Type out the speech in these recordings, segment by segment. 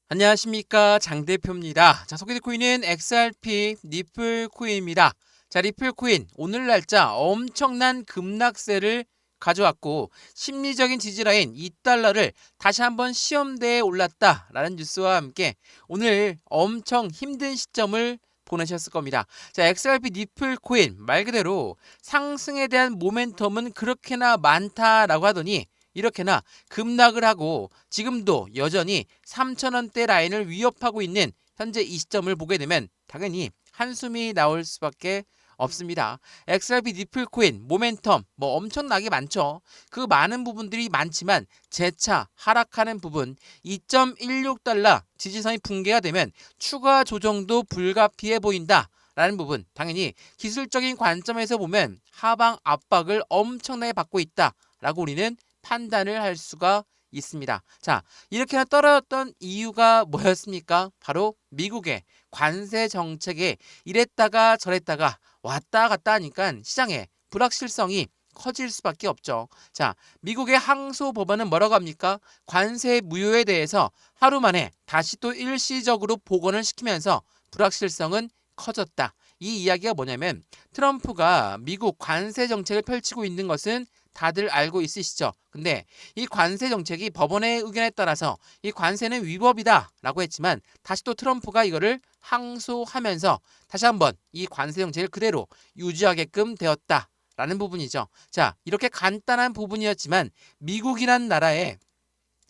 안녕하십니까, 장 대표입니다. 자, 소개될 코인은 XRP 리플 코인입니다. 자, 리플 코인 오늘 날짜 엄청난 급락세를 가져왔고 심리적인 지지라인 2달러를 다시 한번 시험대에 올랐다라는 뉴스와 함께 오늘 엄청 힘든 시점을 보내셨을 겁니다. 자, XRP 리플 코인 말 그대로 상승에 대한 모멘텀은 그렇게나 많다라고 하더니 이렇게나 급락을 하고 지금도 여전히 3,000원대 라인을 위협하고 있는 현재 이 시점을 보게 되면 당연히 한숨이 나올 수밖에 없습니다. XRP 리플 코인 모멘텀 뭐 엄청나게 많죠. 그 많은 부분들이 많지만 재차 하락하는 부분 2.16달러 지지선이 붕괴가 되면 추가 조정도 불가피해 보인다. 라는 부분 당연히 기술적인 관점에서 보면 하방 압박을 엄청나게 받고 있다라고 우리는 판단을 할 수가 있습니다. 자, 이렇게나 떨어졌던 이유가 뭐였습니까? 바로 미국의 관세 정책에 이랬다가 저랬다가 왔다 갔다 하니까 시장의 불확실성이 커질 수밖에 없죠. 자, 미국의 항소법원은 뭐라고 합니까? 관세 무효에 대해서 하루 만에 다시 또 일시적으로 복원을 시키면서 불확실성은 커졌다. 이 이야기가 뭐냐면 트럼프가 미국 관세 정책을 펼치고 있는 것은 다들 알고 있으시죠? 근데 이 관세 정책이 법원의 의견에 따라서 이 관세는 위법이다라고 했지만 다시 또 트럼프가 이거를 항소하면서 다시 한번 이 관세 정책을 그대로 유지하게끔 되었다라는 부분이죠. 자, 이렇게 간단한 부분이었지만 미국이란 나라의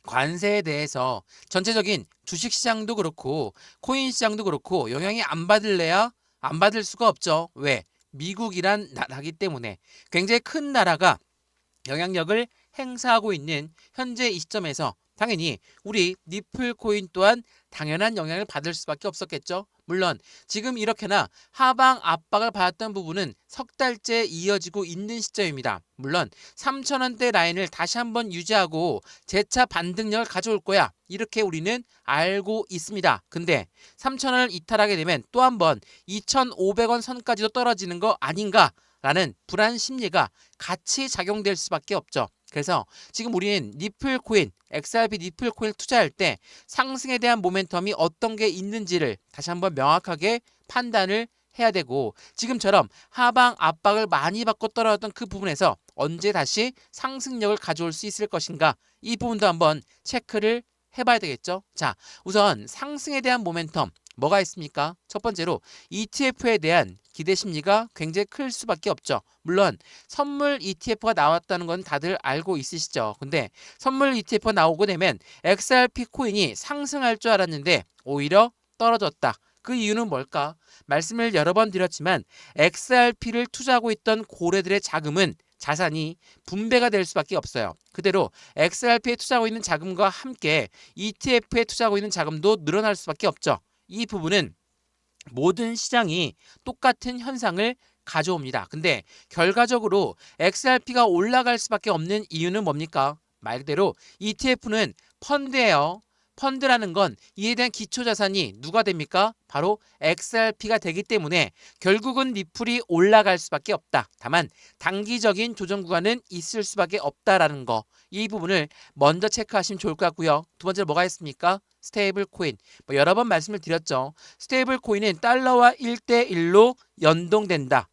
관세에 대해서 전체적인 주식시장도 그렇고 코인 시장도 그렇고 영향이 안 받을래야 안 받을 수가 없죠. 왜? 미국이란 나라기 때문에 굉장히 큰 나라가 영향력을 행사하고 있는 현재 이 시점에서 당연히 우리 리플 코인 또한 당연한 영향을 받을 수밖에 없었겠죠. 물론 지금 이렇게나 하방 압박을 받았던 부분은 석 달째 이어지고 있는 시점입니다. 물론 3,000원대 라인을 다시 한번 유지하고 재차 반등력을 가져올 거야. 이렇게 우리는 알고 있습니다. 근데 3,000원을 이탈하게 되면 또 한번 2,500원 선까지도 떨어지는 거 아닌가? 라는 불안 심리가 같이 작용될 수밖에 없죠. 그래서 지금 우리는 리플 코인, XRP 리플 코인을 투자할 때 상승에 대한 모멘텀이 어떤 게 있는지를 다시 한번 명확하게 판단을 해야 되고 지금처럼 하방 압박을 많이 받고 떨어졌던 그 부분에서 언제 다시 상승력을 가져올 수 있을 것인가 이 부분도 한번 체크를 해봐야 되겠죠. 자, 우선 상승에 대한 모멘텀 뭐가 있습니까? 첫 번째로 ETF에 대한 기대 심리가 굉장히 클 수밖에 없죠. 물론 선물 ETF가 나왔다는 건 다들 알고 있으시죠. 근데 선물 ETF가 나오고 되면 XRP 코인이 상승할 줄 알았는데 오히려 떨어졌다. 그 이유는 뭘까? 말씀을 여러 번 드렸지만 XRP를 투자하고 있던 고래들의 자금은 자산이 분배가 될 수밖에 없어요. 그대로 XRP에 투자하고 있는 자금과 함께 ETF에 투자하고 있는 자금도 늘어날 수밖에 없죠. 이 부분은 모든 시장이 똑같은 현상을 가져옵니다. 근데 결과적으로 XRP가 올라갈 수밖에 없는 이유는 뭡니까? 말 그대로 ETF는 펀드예요. 펀드라는 건 이에 대한 기초자산이 누가 됩니까? 바로 XRP가 되기 때문에 결국은 리플이 올라갈 수밖에 없다. 다만 단기적인 조정 구간은 있을 수밖에 없다라는 거. 이 부분을 먼저 체크하시면 좋을 것 같고요. 두 번째로 뭐가 있습니까? 스테이블 코인. 뭐 여러 번 말씀을 드렸죠. 스테이블 코인은 달러와 1대1로 연동된다.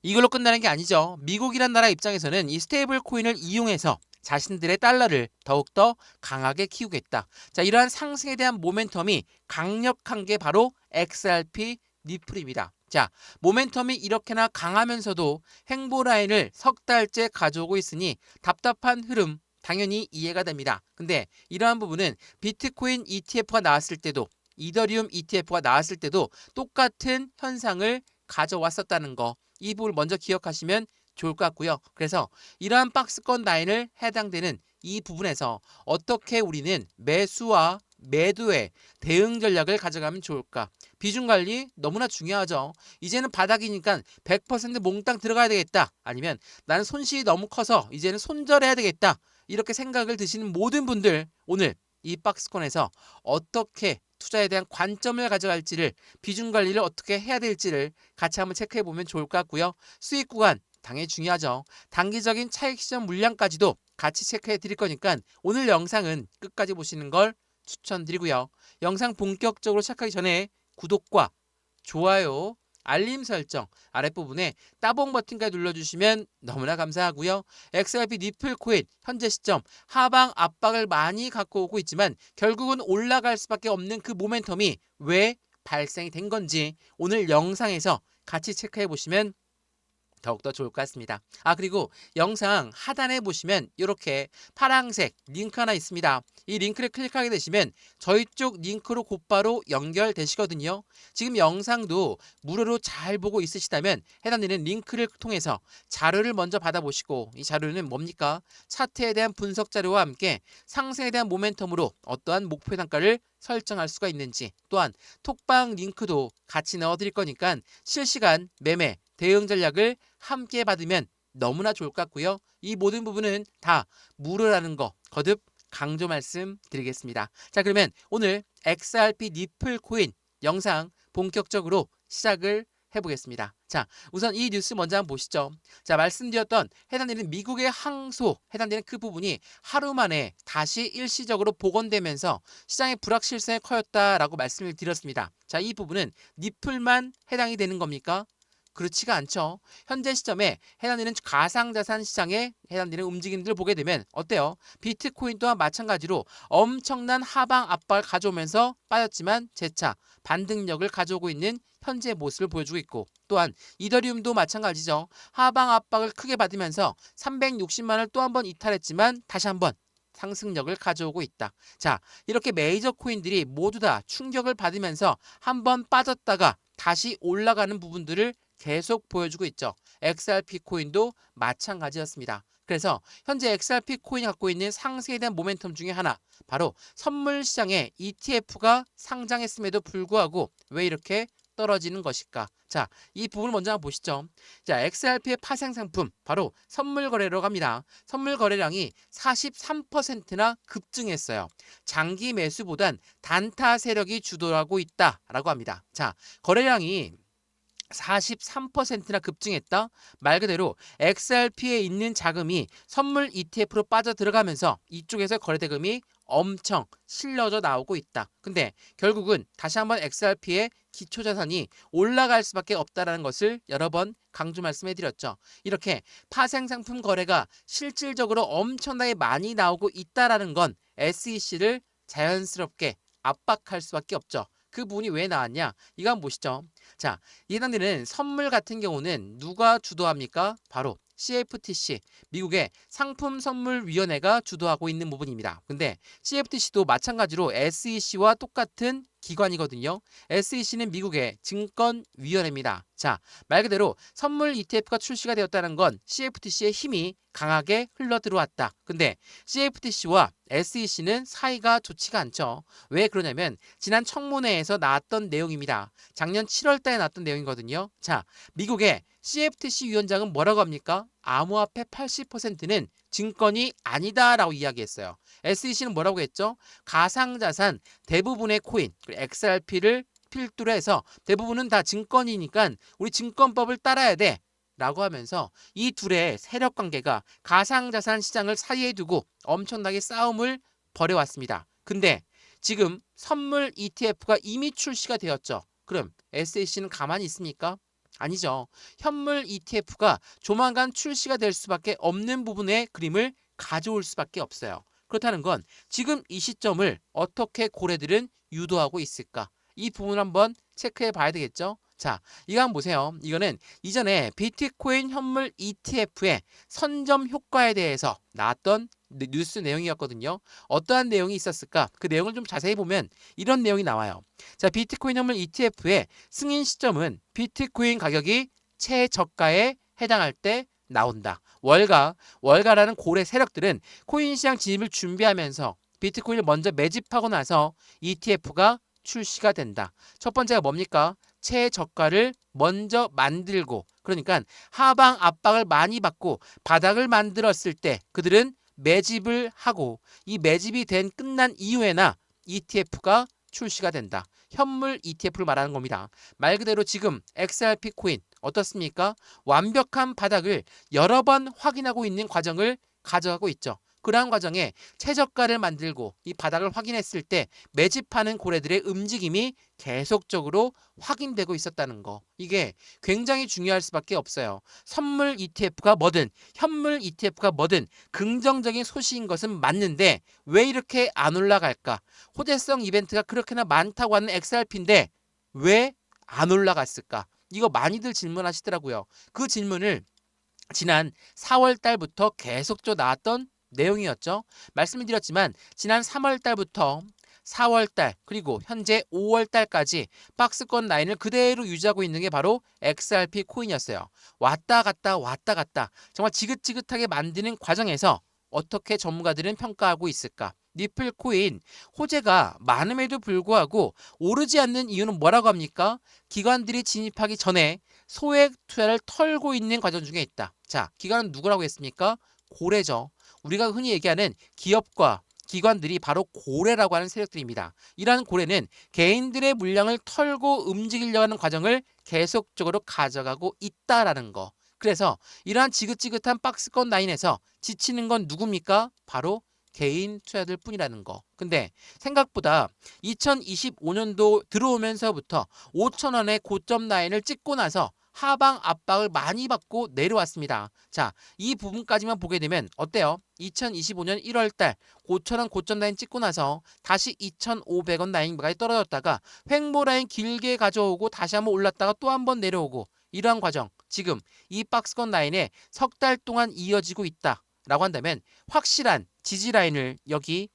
이걸로 끝나는 게 아니죠. 미국이란 나라 입장에서는 이 스테이블 코인을 이용해서 자신들의 달러를 더욱더 강하게 키우겠다. 자, 이러한 상승에 대한 모멘텀이 강력한 게 바로 XRP 리플입니다. 자, 모멘텀이 이렇게나 강하면서도 행보 라인을 석 달째 가져오고 있으니 답답한 흐름 당연히 이해가 됩니다. 근데 이러한 부분은 비트코인 ETF가 나왔을 때도 이더리움 ETF가 나왔을 때도 똑같은 현상을 가져왔었다는 거. 이 부분을 먼저 기억하시면 좋을 것 같고요. 그래서 이러한 박스권 라인을 해당되는 이 부분에서 어떻게 우리는 매수와 매도의 대응 전략을 가져가면 좋을까? 비중 관리 너무나 중요하죠. 이제는 바닥이니까 100% 몽땅 들어가야 되겠다. 아니면 나는 손실이 너무 커서 이제는 손절해야 되겠다. 이렇게 생각을 드시는 모든 분들 오늘 이 박스권에서 어떻게 투자에 대한 관점을 가져갈지를 비중 관리를 어떻게 해야 될지를 같이 한번 체크해 보면 좋을 것 같고요. 수익 구간 당연히 중요하죠. 단기적인 차익 시점 물량까지도 같이 체크해 드릴 거니까 오늘 영상은 끝까지 보시는 걸 추천드리고요. 영상 본격적으로 시작하기 전에 구독과 좋아요, 알림 설정 아랫부분에 따봉 버튼까지 눌러주시면 너무나 감사하고요. XRP 니플 코인 현재 시점 하방 압박을 많이 갖고 오고 있지만 결국은 올라갈 수밖에 없는 그 모멘텀이 왜 발생이 된 건지 오늘 영상에서 같이 체크해 보시면 더욱더 좋을 것 같습니다. 그리고 영상 하단에 보시면 이렇게 파란색 링크 하나 있습니다. 이 링크를 클릭하게 되시면 저희 쪽 링크로 곧바로 연결되시거든요. 지금 영상도 무료로 잘 보고 있으시다면 해당되는 링크를 통해서 자료를 먼저 받아보시고, 이 자료는 뭡니까? 차트에 대한 분석 자료와 함께 상승에 대한 모멘텀으로 어떠한 목표 단가를 설정할 수가 있는지, 또한 톡방 링크도 같이 넣어드릴 거니까 실시간 매매 대응 전략을 함께 받으면 너무나 좋을 것 같고요. 이 모든 부분은 다 무료라는 거 거듭 강조 말씀드리겠습니다. 자, 그러면 오늘 XRP 니플 코인 영상 본격적으로 시작을 해보겠습니다. 자, 우선 이 뉴스 먼저 한번 보시죠. 자, 말씀드렸던 해당되는 미국의 항소 해당되는 그 부분이 하루 만에 다시 일시적으로 복원되면서 시장의 불확실성이 커졌다라고 말씀을 드렸습니다. 자, 이 부분은 니플만 해당이 되는 겁니까? 그렇지가 않죠. 현재 시점에 해당되는 가상자산 시장에 해당되는 움직임들을 보게 되면 어때요? 비트코인 또한 마찬가지로 엄청난 하방 압박을 가져오면서 빠졌지만 재차 반등력을 가져오고 있는 현재 모습을 보여주고 있고, 또한 이더리움도 마찬가지죠. 하방 압박을 크게 받으면서 360만을 또 한 번 이탈했지만 다시 한번 상승력을 가져오고 있다. 자, 이렇게 메이저 코인들이 모두 다 충격을 받으면서 한번 빠졌다가 다시 올라가는 부분들을 계속 보여주고 있죠. XRP 코인도 마찬가지였습니다. 그래서 현재 XRP 코인이 갖고 있는 상승에 대한 모멘텀 중에 하나, 바로 선물 시장에 ETF가 상장했음에도 불구하고 왜 이렇게 떨어지는 것일까? 자, 이 부분을 먼저 한번 보시죠. 자, XRP의 파생 상품 바로 선물 거래로 갑니다. 선물 거래량이 43%나 급증했어요. 장기 매수보단 단타 세력이 주도하고 있다라고 합니다. 자, 거래량이 43%나 급증했다. 말 그대로 XRP에 있는 자금이 선물 ETF로 빠져 들어가면서 이쪽에서 거래 대금이 엄청 실려져 나오고 있다. 근데 결국은 다시 한번 XRP의 기초자산이 올라갈 수밖에 없다는 것을 여러 번 강조 말씀해 드렸죠. 이렇게 파생 상품 거래가 실질적으로 엄청나게 많이 나오고 있다는 건 SEC를 자연스럽게 압박할 수밖에 없죠. 그 부분이 왜 나왔냐? 이거 한번 보시죠. 자, 해당되는 선물 같은 경우는 누가 주도합니까? 바로 CFTC, 미국의 상품선물위원회가 주도하고 있는 부분입니다. 근데 CFTC도 마찬가지로 SEC와 똑같은 기관이거든요. SEC는 미국의 증권위원회입니다. 자, 말 그대로 선물 ETF가 출시가 되었다는 건 CFTC의 힘이 강하게 흘러 들어왔다. 근데 CFTC와 SEC는 사이가 좋지가 않죠. 왜 그러냐면 지난 청문회에서 나왔던 내용입니다. 작년 7월 달에 나왔던 내용이거든요. 자, 미국의 CFTC 위원장은 뭐라고 합니까? 암호화폐 80%는 증권이 아니다라고 이야기했어요. SEC는 뭐라고 했죠? 가상자산 대부분의 코인, XRP를 필두로 해서 대부분은 다 증권이니까 우리 증권법을 따라야 돼 라고 하면서 이 둘의 세력 관계가 가상자산 시장을 사이에 두고 엄청나게 싸움을 벌여왔습니다. 근데 지금 선물 ETF가 이미 출시가 되었죠. 그럼 SEC는 가만히 있습니까? 아니죠. 현물 ETF가 조만간 출시가 될 수밖에 없는 부분의 그림을 가져올 수밖에 없어요. 그렇다는 건 지금 이 시점을 어떻게 고래들은 유도하고 있을까? 이 부분을 한번 체크해 봐야 되겠죠. 자, 이거 한번 보세요. 이거는 이전에 비트코인 현물 ETF의 선점 효과에 대해서 나왔던 뉴스 내용이었거든요. 어떠한 내용이 있었을까? 그 내용을 좀 자세히 보면 이런 내용이 나와요. 자, 비트코인 현물 ETF의 승인 시점은 비트코인 가격이 최저가에 해당할 때 나온다. 월가라는 고래 세력들은 코인 시장 진입을 준비하면서 비트코인을 먼저 매집하고 나서 ETF가 출시가 된다. 첫 번째가 뭡니까? 최저가를 먼저 만들고, 그러니까 하방 압박을 많이 받고 바닥을 만들었을 때 그들은 매집을 하고, 이 매집이 끝난 이후에나 ETF가 출시가 된다. 현물 ETF를 말하는 겁니다. 말 그대로 지금 XRP 코인 어떻습니까? 완벽한 바닥을 여러 번 확인하고 있는 과정을 가져가고 있죠. 그러한 과정에 최저가를 만들고 이 바닥을 확인했을 때 매집하는 고래들의 움직임이 계속적으로 확인되고 있었다는 거. 이게 굉장히 중요할 수밖에 없어요. 선물 ETF가 뭐든 현물 ETF가 뭐든 긍정적인 소식인 것은 맞는데 왜 이렇게 안 올라갈까? 호재성 이벤트가 그렇게나 많다고 하는 XRP인데 왜 안 올라갔을까? 이거 많이들 질문하시더라고요. 그 질문을 지난 4월 달부터 계속적으로 나왔던 내용이었죠. 말씀을 드렸지만 지난 3월 달부터 4월 달 그리고 현재 5월 달까지 박스권 라인을 그대로 유지하고 있는 게 바로 XRP 코인이었어요. 왔다 갔다 왔다 갔다 정말 지긋지긋하게 만드는 과정에서 어떻게 전문가들은 평가하고 있을까? 니플 코인 호재가 많음에도 불구하고 오르지 않는 이유는 뭐라고 합니까? 기관들이 진입하기 전에 소액 투자를 털고 있는 과정 중에 있다. 자, 기관은 누구라고 했습니까? 고래죠. 우리가 흔히 얘기하는 기업과 기관들이 바로 고래라고 하는 세력들입니다. 이러한 고래는 개인들의 물량을 털고 움직이려고 하는 과정을 계속적으로 가져가고 있다라는 거. 그래서 이러한 지긋지긋한 박스권 라인에서 지치는 건 누굽니까? 바로 개인 투자들 뿐이라는 거. 근데 생각보다 2025년도 들어오면서부터 5,000원의 고점 라인을 찍고 나서 하방 압박을 많이 받고 내려왔습니다. 자, 이 부분까지만 보게 되면 어때요? 2025년 1월달 5,000원 고점 라인 찍고 나서 다시 2,500원 라인까지 떨어졌다가 횡보 라인 길게 가져오고 다시 한번 올랐다가 또 한번 내려오고 이러한 과정 지금 이 박스권 라인에 석 달 동안 이어지고 있다. 라고 한다면 확실한 지지 라인을 여기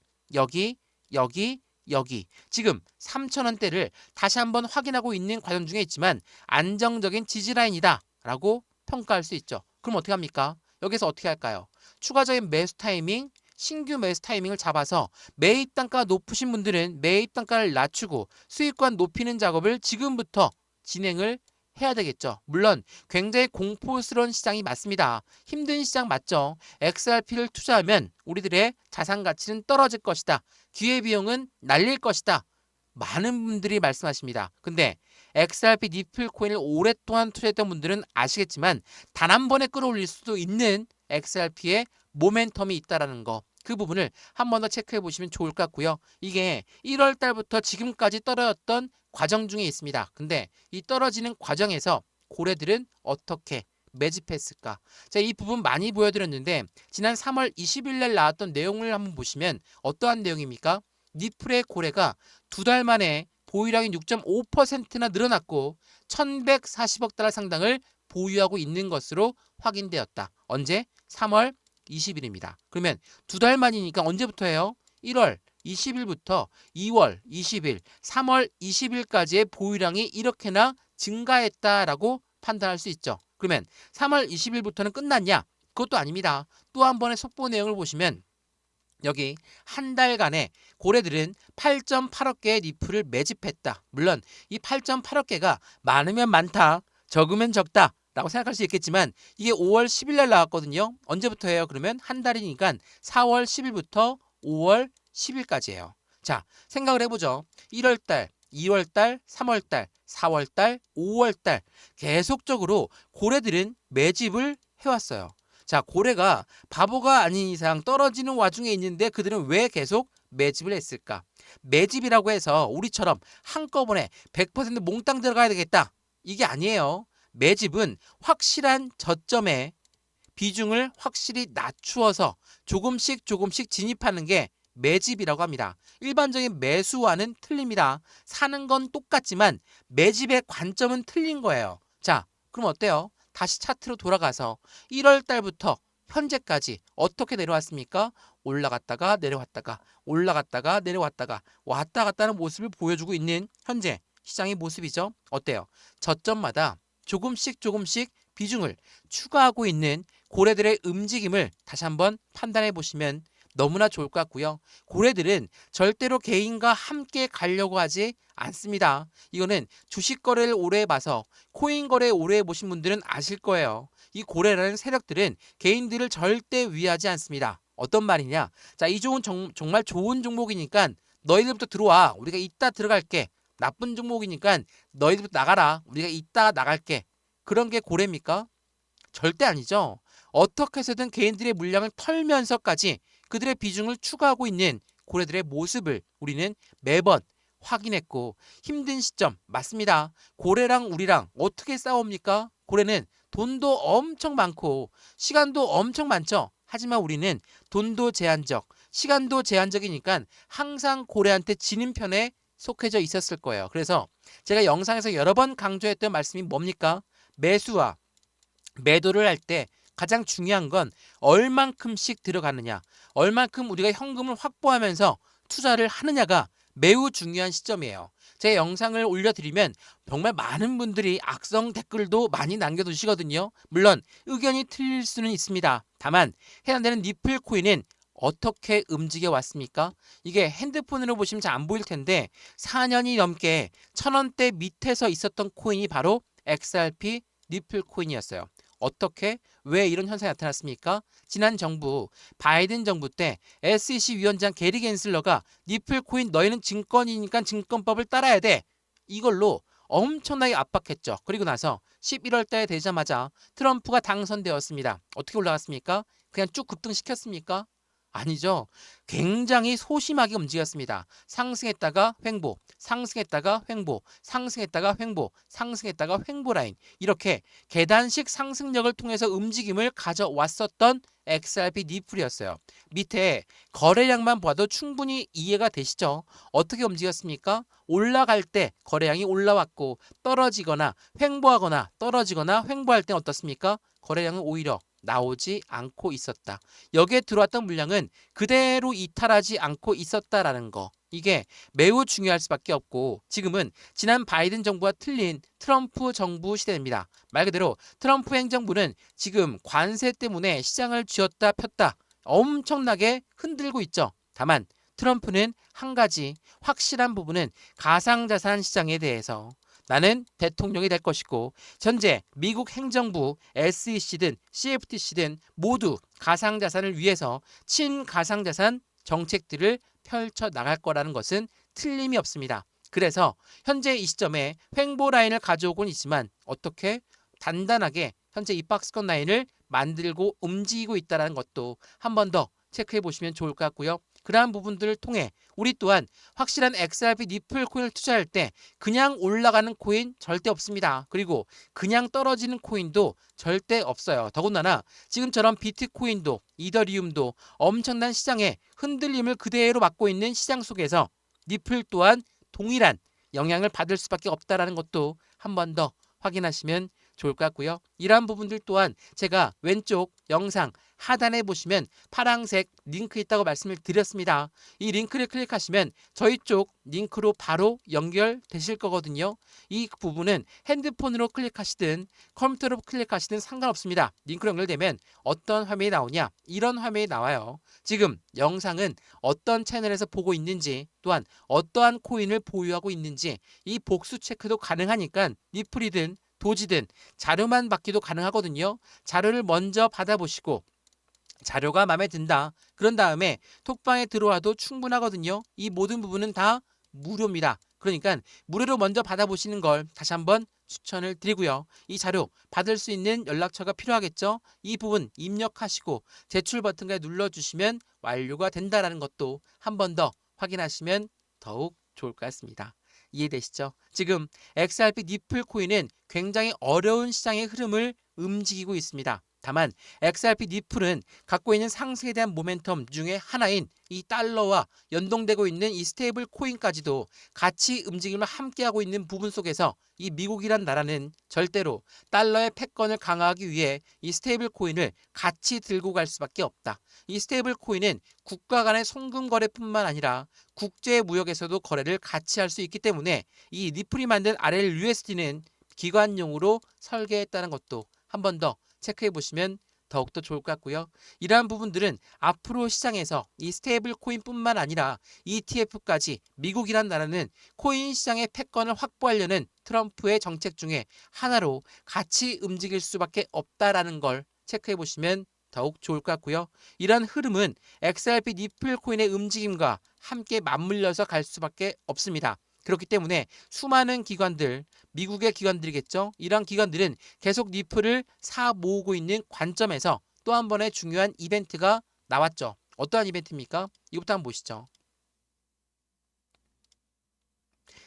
지금 3,000원대를 다시 한번 확인하고 있는 과정 중에 있지만 안정적인 지지 라인이다 라고 평가할 수 있죠. 그럼 어떻게 합니까? 여기서 어떻게 할까요? 추가적인 매수 타이밍, 신규 매수 타이밍을 잡아서 매입 단가 높으신 분들은 매입 단가를 낮추고 수익권 높이는 작업을 지금부터 진행을 해야 되겠죠. 물론 굉장히 공포스러운 시장이 맞습니다. 힘든 시장 맞죠. XRP를 투자하면 우리들의 자산 가치는 떨어질 것이다. 기회비용은 날릴 것이다. 많은 분들이 말씀하십니다. 근데 XRP 니플 코인을 오랫동안 투자했던 분들은 아시겠지만 단 한 번에 끌어올릴 수도 있는 XRP의 모멘텀이 있다는 거. 그 부분을 한 번 더 체크해 보시면 좋을 것 같고요. 이게 1월 달부터 지금까지 떨어졌던 과정 중에 있습니다. 근데 이 떨어지는 과정에서 고래들은 어떻게 매집했을까? 자, 이 부분 많이 보여드렸는데 지난 3월 20일 날 나왔던 내용을 한번 보시면 어떠한 내용입니까? 니플의 고래가 두 달 만에 보유량이 6.5%나 늘어났고 1,140억 달러 상당을 보유하고 있는 것으로 확인되었다. 언제? 3월 20일입니다. 그러면 두 달 만이니까 언제부터예요? 1월 20일부터 2월 20일, 3월 20일까지의 보유량이 이렇게나 증가했다라고 판단할 수 있죠. 그러면 3월 20일부터는 끝났냐? 그것도 아닙니다. 또 한 번의 속보 내용을 보시면 여기 한 달간에 고래들은 8.8억 개의 니플을 매집했다. 물론 이 8.8억 개가 많으면 많다, 적으면 적다 라고 생각할 수 있겠지만 이게 5월 10일 날 나왔거든요. 언제부터예요? 그러면 한 달이니까 4월 10일부터 5월 10일까지예요. 자, 생각을 해보죠. 1월달, 2월달, 3월달, 4월달, 5월달 계속적으로 고래들은 매집을 해왔어요. 자, 고래가 바보가 아닌 이상 떨어지는 와중에 있는데 그들은 왜 계속 매집을 했을까? 매집이라고 해서 우리처럼 한꺼번에 100% 몽땅 들어가야 되겠다. 이게 아니에요. 매집은 확실한 저점에 비중을 확실히 낮추어서 조금씩 진입하는 게 매집이라고 합니다. 일반적인 매수와는 틀립니다. 사는 건 똑같지만 매집의 관점은 틀린 거예요. 자, 그럼 어때요? 다시 차트로 돌아가서 1월 달부터 현재까지 어떻게 내려왔습니까? 올라갔다가 내려왔다가 올라갔다가 내려왔다가 왔다 갔다 하는 모습을 보여주고 있는 현재 시장의 모습이죠. 어때요? 저점마다 조금씩 비중을 추가하고 있는 고래들의 움직임을 다시 한번 판단해 보시면 너무나 좋을 것 같고요. 고래들은 절대로 개인과 함께 가려고 하지 않습니다. 이거는 주식 거래를 오래 해봐서 코인 거래 오래 해보신 분들은 아실 거예요. 이 고래라는 세력들은 개인들을 절대 위하지 않습니다. 어떤 말이냐? 자, 이 좋은 정말 좋은 종목이니까 너희들부터 들어와. 우리가 이따 들어갈게. 나쁜 종목이니까 너희들부터 나가라. 우리가 이따 나갈게. 그런 게 고래입니까? 절대 아니죠. 어떻게 해서든 개인들의 물량을 털면서까지 그들의 비중을 추가하고 있는 고래들의 모습을 우리는 매번 확인했고 힘든 시점 맞습니다. 고래랑 우리랑 어떻게 싸웁니까? 고래는 돈도 엄청 많고 시간도 엄청 많죠. 하지만 우리는 돈도 제한적, 시간도 제한적이니까 항상 고래한테 지는 편에 속해져 있었을 거예요. 그래서 제가 영상에서 여러 번 강조했던 말씀이 뭡니까? 매수와 매도를 할 때 가장 중요한 건 얼만큼씩 들어가느냐, 얼만큼 우리가 현금을 확보하면서 투자를 하느냐가 매우 중요한 시점이에요. 제 영상을 올려드리면 정말 많은 분들이 악성 댓글도 많이 남겨두시거든요. 물론 의견이 틀릴 수는 있습니다. 다만 해당되는 니플 코인은 어떻게 움직여 왔습니까? 이게 핸드폰으로 보시면 잘 안 보일 텐데 4년이 넘게 1,000원대 밑에서 있었던 코인이 바로 XRP 니플 코인이었어요. 어떻게? 왜 이런 현상이 나타났습니까? 지난 정부, 바이든 정부 때 SEC 위원장 게리 겐슬러가 니플 코인 너희는 증권이니까 증권법을 따라야 돼. 이걸로 엄청나게 압박했죠. 그리고 나서 11월 달에 되자마자 트럼프가 당선되었습니다. 어떻게 올라갔습니까? 그냥 쭉 급등시켰습니까? 아니죠. 굉장히 소심하게 움직였습니다. 상승했다가 횡보, 상승했다가 횡보, 상승했다가 횡보, 상승했다가 횡보 라인. 이렇게 계단식 상승력을 통해서 움직임을 가져왔었던 XRP 니플이었어요. 밑에 거래량만 봐도 충분히 이해가 되시죠? 어떻게 움직였습니까? 올라갈 때 거래량이 올라왔고 떨어지거나 횡보하거나 떨어지거나 횡보할 때는 어떻습니까? 거래량은 오히려 나오지 않고 있었다. 여기에 들어왔던 물량은 그대로 이탈하지 않고 있었다라는 거. 이게 매우 중요할 수밖에 없고 지금은 지난 바이든 정부와 틀린 트럼프 정부 시대입니다. 말 그대로 트럼프 행정부는 지금 관세 때문에 시장을 쥐었다 폈다 엄청나게 흔들고 있죠. 다만 트럼프는 한 가지 확실한 부분은 가상자산 시장에 대해서 나는 대통령이 될 것이고 현재 미국 행정부 SEC든 CFTC든 모두 가상자산을 위해서 친가상자산 정책들을 펼쳐 나갈 거라는 것은 틀림이 없습니다. 그래서 현재 이 시점에 횡보 라인을 가져오곤 있지만 어떻게 단단하게 현재 이 박스권 라인을 만들고 움직이고 있다는 것도 한 번 더 체크해 보시면 좋을 것 같고요. 그러한 부분들을 통해 우리 또한 확실한 XRP 니플 코인을 투자할 때 그냥 올라가는 코인 절대 없습니다. 그리고 그냥 떨어지는 코인도 절대 없어요. 더군다나 지금처럼 비트코인도 이더리움도 엄청난 시장의 흔들림을 그대로 막고 있는 시장 속에서 니플 또한 동일한 영향을 받을 수밖에 없다는 것도 한 번 더 확인하시면 좋을 것 같고요. 이러한 부분들 또한 제가 왼쪽 영상 하단에 보시면 파란색 링크 있다고 말씀을 드렸습니다. 이 링크를 클릭하시면 저희 쪽 링크로 바로 연결되실 거거든요. 이 부분은 핸드폰으로 클릭하시든 컴퓨터로 클릭하시든 상관없습니다. 링크로 연결되면 어떤 화면이 나오냐? 이런 화면이 나와요. 지금 영상은 어떤 채널에서 보고 있는지 또한 어떠한 코인을 보유하고 있는지 이 복수 체크도 가능하니까 니플이든 도지든 자료만 받기도 가능하거든요. 자료를 먼저 받아보시고 자료가 마음에 든다. 그런 다음에 톡방에 들어와도 충분하거든요. 이 모든 부분은 다 무료입니다. 그러니까 무료로 먼저 받아보시는 걸 다시 한번 추천을 드리고요. 이 자료 받을 수 있는 연락처가 필요하겠죠. 이 부분 입력하시고 제출 버튼을 눌러주시면 완료가 된다는 것도 한 번 더 확인하시면 더욱 좋을 것 같습니다. 이해되시죠? 지금 XRP 니플 코인은 굉장히 어려운 시장의 흐름을 움직이고 있습니다. 다만 XRP 니플은 갖고 있는 상승에 대한 모멘텀 중에 하나인 이 달러와 연동되고 있는 이 스테이블 코인까지도 같이 움직임을 함께하고 있는 부분 속에서 이 미국이란 나라는 절대로 달러의 패권을 강화하기 위해 이 스테이블 코인을 같이 들고 갈 수밖에 없다. 이 스테이블 코인은 국가 간의 송금 거래뿐만 아니라 국제 무역에서도 거래를 같이 할 수 있기 때문에 이 니플이 만든 RLUSD는 기관용으로 설계했다는 것도 한 번 더 체크해 보시면 더욱더 좋을 것 같고요. 이러한 부분들은 앞으로 시장에서 이 스테이블 코인뿐만 아니라 ETF까지 미국이란 나라는 코인 시장의 패권을 확보하려는 트럼프의 정책 중에 하나로 같이 움직일 수밖에 없다라는 걸 체크해 보시면 더욱 좋을 것 같고요. 이러한 흐름은 XRP 니플 코인의 움직임과 함께 맞물려서 갈 수밖에 없습니다. 그렇기 때문에 수많은 기관들, 미국의 기관들이겠죠. 이러한 기관들은 계속 니플을 사 모으고 있는 관점에서 또 한 번의 중요한 이벤트가 나왔죠. 어떠한 이벤트입니까? 이것부터 한번 보시죠.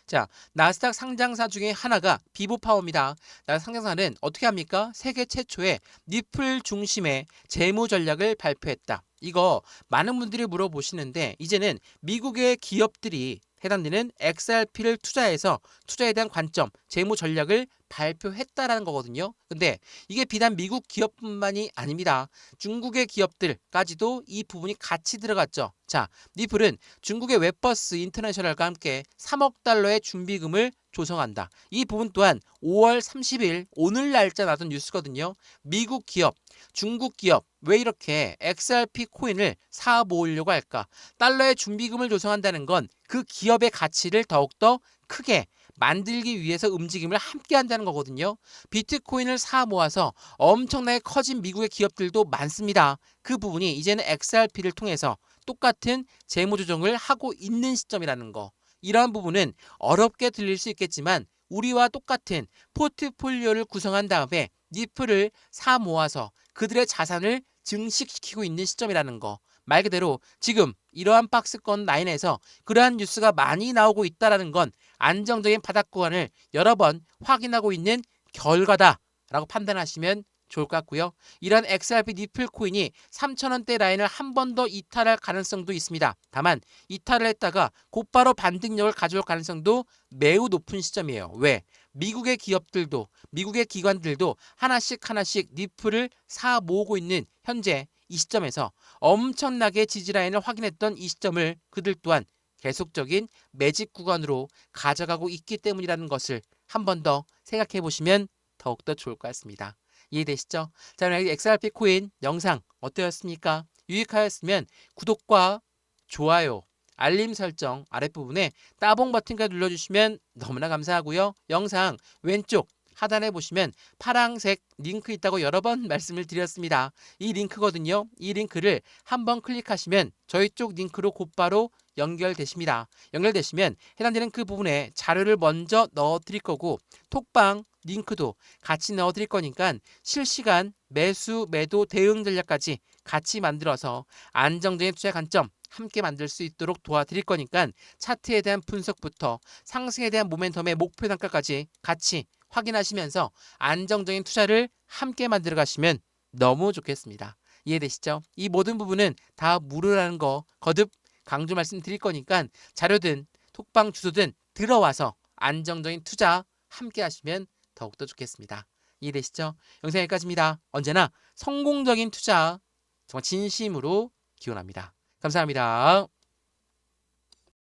자, 나스닥 상장사 중에 하나가 비보파워입니다. 나스닥 상장사는 어떻게 합니까? 세계 최초의 니플 중심의 재무 전략을 발표했다. 이거 많은 분들이 물어보시는데 이제는 미국의 기업들이 해당되는 XRP를 투자해서 투자에 대한 관점, 재무 전략을 발표했다라는 거거든요. 근데 이게 비단 미국 기업뿐만이 아닙니다. 중국의 기업들까지도 이 부분이 같이 들어갔죠. 자, 니플은 중국의 웹버스 인터내셔널과 함께 3억 달러의 준비금을 조성한다. 이 부분 또한 5월 30일 오늘 날짜 나던 뉴스거든요. 미국 기업, 중국 기업 왜 이렇게 XRP 코인을 사 모으려고 할까? 달러의 준비금을 조성한다는 건 그 기업의 가치를 더욱더 크게 만들기 위해서 움직임을 함께 한다는 거거든요. 비트코인을 사 모아서 엄청나게 커진 미국의 기업들도 많습니다. 그 부분이 이제는 XRP를 통해서 똑같은 재무 조정을 하고 있는 시점이라는 거. 이러한 부분은 어렵게 들릴 수 있겠지만 우리와 똑같은 포트폴리오를 구성한 다음에 니플을 사 모아서 그들의 자산을 증식시키고 있는 시점이라는 거. 말 그대로 지금 이러한 박스권 라인에서 그러한 뉴스가 많이 나오고 있다는 건 안정적인 바닥 구간을 여러 번 확인하고 있는 결과다라고 판단하시면 좋을 것 같고요. 이런 XRP 니플 코인이 3,000원대 라인을 한 번 더 이탈할 가능성도 있습니다. 다만 이탈을 했다가 곧바로 반등력을 가져올 가능성도 매우 높은 시점이에요. 왜? 미국의 기업들도 미국의 기관들도 하나씩 니플을 사 모으고 있는 현재 이 시점에서 엄청나게 지지라인을 확인했던 이 시점을 그들 또한 계속적인 매집 구간으로 가져가고 있기 때문이라는 것을 한 번 더 생각해 보시면 더욱더 좋을 것 같습니다. 이해되시죠? 자, 오늘 XRP 코인 영상 어떠셨습니까? 유익하였으면 구독과 좋아요, 알림 설정 아랫부분에 따봉 버튼까지 눌러주시면 너무나 감사하고요. 영상 왼쪽 하단에 보시면 파란색 링크 있다고 여러 번 말씀을 드렸습니다. 이 링크거든요. 이 링크를 한번 클릭하시면 저희 쪽 링크로 곧바로 연결되십니다. 연결되시면 해당되는 그 부분에 자료를 먼저 넣어 드릴 거고 톡방 링크도 같이 넣어 드릴 거니까 실시간 매수 매도 대응 전략까지 같이 만들어서 안정적인 투자 관점 함께 만들 수 있도록 도와드릴 거니까 차트에 대한 분석부터 상승에 대한 모멘텀의 목표 단가까지 같이 확인하시면서 안정적인 투자를 함께 만들어 가시면 너무 좋겠습니다. 이해되시죠? 이 모든 부분은 다 무료라는 거 거듭 강조 말씀드릴 거니까 자료든 톡방 주소든 들어와서 안정적인 투자 함께 하시면 더욱더 좋겠습니다. 이해되시죠? 영상 여기까지입니다. 언제나 성공적인 투자 정말 진심으로 기원합니다. 감사합니다.